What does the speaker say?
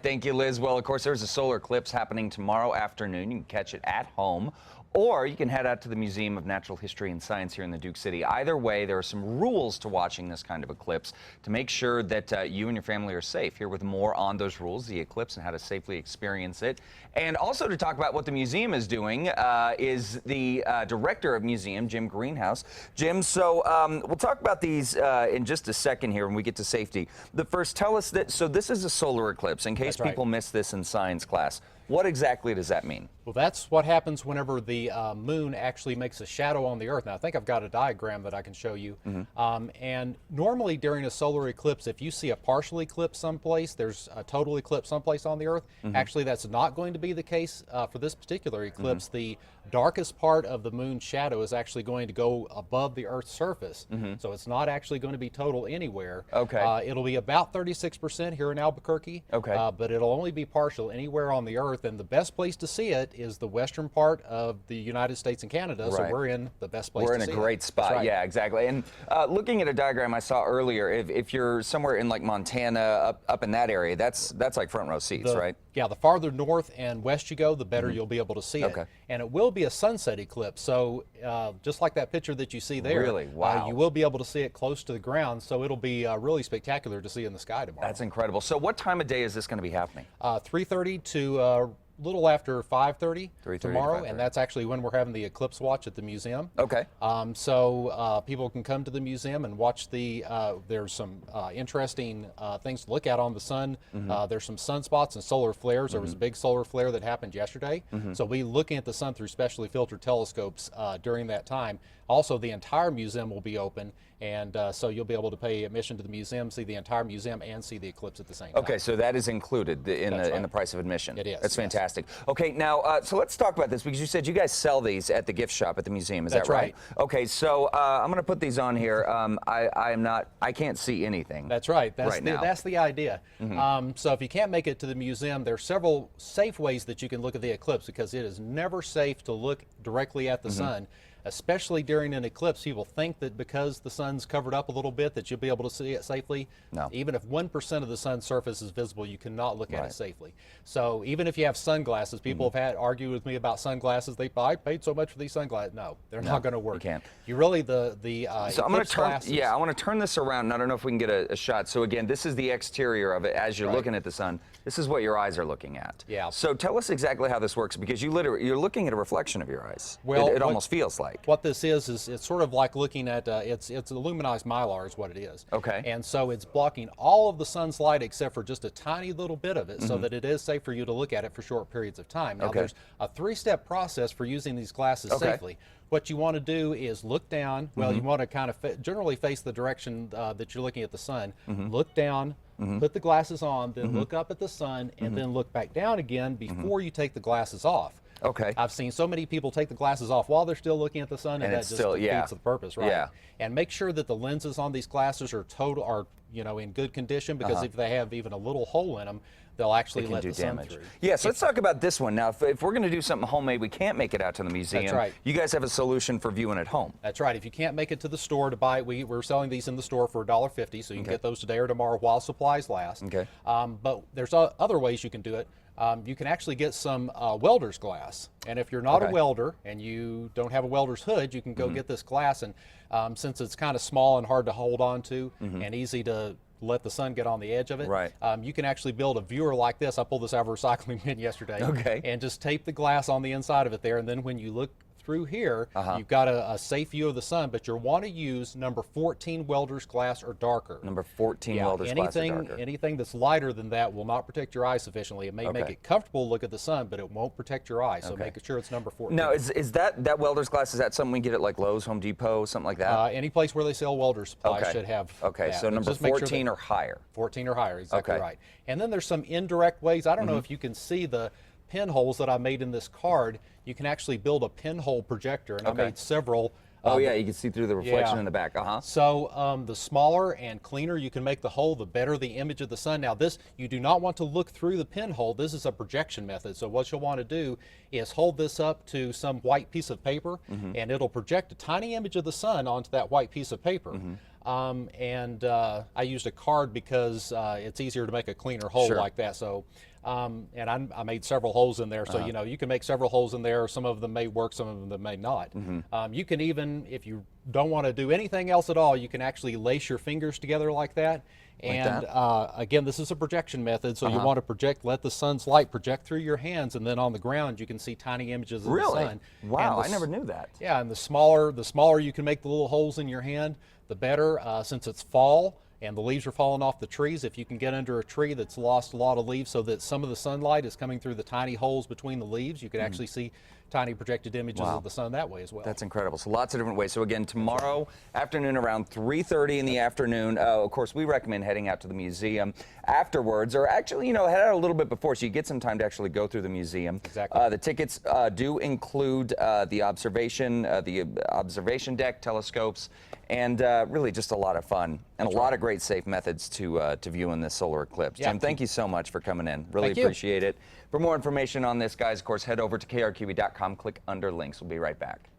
right, thank you, Liz. Well, of course, there's a solar eclipse happening tomorrow afternoon. You can catch it at home, or you can head out to the Museum of Natural History and Science here in the Duke City. Either way, there are some rules to watching this kind of eclipse to make sure that you and your family are safe. Here with more on those rules, the eclipse, and how to safely experience it. And also to talk about what the museum is doing is the director of museum, Jim Greenhouse. Jim, so we'll talk about these in just a second here when we get to safety. But first, tell us that, so this is a solar eclipse, in case people missed this in science class. What exactly does that mean? Well, that's what happens whenever the moon actually makes a shadow on the Earth. Now, I think I've got a diagram that I can show you. And normally during a solar eclipse, if you see a partial eclipse someplace, there's a total eclipse someplace on the Earth. Actually, that's not going to be the case for this particular eclipse. The darkest part of the moon's shadow is actually going to go above the Earth's surface. So it's not actually going to be total anywhere. It'll be about 36% here in Albuquerque, but it'll only be partial anywhere on the Earth. And the best place to see it is the western part of the United States and Canada, so we're in the best place to see it. We're in a great spot, yeah, exactly. And looking at a diagram I saw earlier, if you're somewhere in like Montana, up in that area, that's like front row seats, right? Yeah, the farther north and west you go, the better you'll be able to see it. And it will be a sunset eclipse, so just like that picture that you see there, really? Wow. You will be able to see it close to the ground, so it'll be really spectacular to see in the sky tomorrow. That's incredible. So what time of day is this going to be happening? 3:30 to little after 5:30 tomorrow, and that's actually when we're having the eclipse watch at the museum. So people can come to the museum and watch the, there's some interesting things to look at on the sun. There's some sunspots and solar flares. There was a big solar flare that happened yesterday. So we're looking at the sun through specially filtered telescopes during that time. Also, the entire museum will be open, and so you'll be able to pay admission to the museum, see the entire museum, and see the eclipse at the same time. Okay, so that is included in the price of admission. It is. That's fantastic. Okay, now, so let's talk about this, because you said you guys sell these at the gift shop at the museum. Is that right? Okay, so I'm going to put these on here. I can't see anything. That's right. That's the idea. So if you can't make it to the museum, there are several safe ways that you can look at the eclipse, because it is never safe to look directly at the sun. Especially during an eclipse, people think that because the sun's covered up a little bit that you'll be able to see it safely. No. Even if 1% of the sun's surface is visible, you cannot look at it safely. So even if you have sunglasses, people have argued with me about sunglasses. I paid so much for these sunglasses. No, they're not going to work. You can't. You really, so I'm going to turn, I want to turn this around, and I don't know if we can get a shot. So again, this is the exterior of it as you're looking at the sun. This is what your eyes are looking at. Yeah. So tell us exactly how this works, because you're looking at a reflection of your eyes. Well, it almost feels like. What this is it's sort of like looking at, it's aluminized mylar is what it is. And so it's blocking all of the sun's light except for just a tiny little bit of it, so that it is safe for you to look at it for short periods of time. Now there's a 3-step process for using these glasses safely. What you want to do is look down. Well, you want to kind of generally face the direction that you're looking at the sun. Look down, put the glasses on, then look up at the sun, and then look back down again before you take the glasses off. I've seen so many people take the glasses off while they're still looking at the sun, and that just defeats the purpose, And make sure that the lenses on these glasses are in good condition, because if they have even a little hole in them, they'll actually let the sun through. Yeah, so let's talk about this one. Now, if we're going to do something homemade, we can't make it out to the museum. You guys have a solution for viewing at home. That's right. If you can't make it to the store to buy, we're selling these in the store for $1.50, so you can get those today or tomorrow while supplies last. But there's other ways you can do it. You can actually get some welder's glass, and if you're not a welder and you don't have a welder's hood, you can go get this glass, and since it's kind of small and hard to hold on to and easy to let the sun get on the edge of it, you can actually build a viewer like this. I pulled this out of a recycling bin yesterday, and just tape the glass on the inside of it there, and then when you look through here, you've got a safe view of the sun, but you'll want to use number 14 welder's glass or darker. Number 14 welder's glass or darker. Anything that's lighter than that will not protect your eyes sufficiently. It may make it comfortable to look at the sun, but it won't protect your eyes, so make sure it's number 14. Now, is that welder's glass, is that something we get at like Lowe's, Home Depot, something like that? Any place where they sell welder's supplies should have that. So number 14 or higher. 14 or higher, exactly right. And then there's some indirect ways. I don't know if you can see the pinholes that I made in this card. You can actually build a pinhole projector, and I made several Oh yeah, you can see through the reflection in the back. So the smaller and cleaner you can make the hole, the better the image of the sun. Now this, you do not want to look through the pinhole. This is a projection method. So what you'll want to do is hold this up to some white piece of paper, and it'll project a tiny image of the sun onto that white piece of paper. I used a card because it's easier to make a cleaner hole Sure. like that. So, I made several holes in there. So, you know, you can make several holes in there. Some of them may work, some of them may not. You can even, if you don't want to do anything else at all, you can actually lace your fingers together like that. And again, this is a projection method, so you want to project, let the sun's light project through your hands, and then on the ground you can see tiny images of the sun. Wow, I never knew that. Yeah, and the smaller you can make the little holes in your hand, the better. Since it's fall and the leaves are falling off the trees, if you can get under a tree that's lost a lot of leaves so that some of the sunlight is coming through the tiny holes between the leaves, you can actually see tiny projected images of the sun that way as well. That's incredible. So lots of different ways. So again, tomorrow afternoon around 3:30 in the afternoon, of course, we recommend heading out to the museum afterwards, or actually, you know, head out a little bit before so you get some time to actually go through the museum. Exactly. The tickets do include the observation deck, telescopes, and really just a lot of fun and a lot of great safe methods to viewing this solar eclipse. Yeah. Jim, thank you so much for coming in. Really Thank you. appreciate it. For more information on this, guys, of course, head over to krqe.com, click under links. We'll be right back.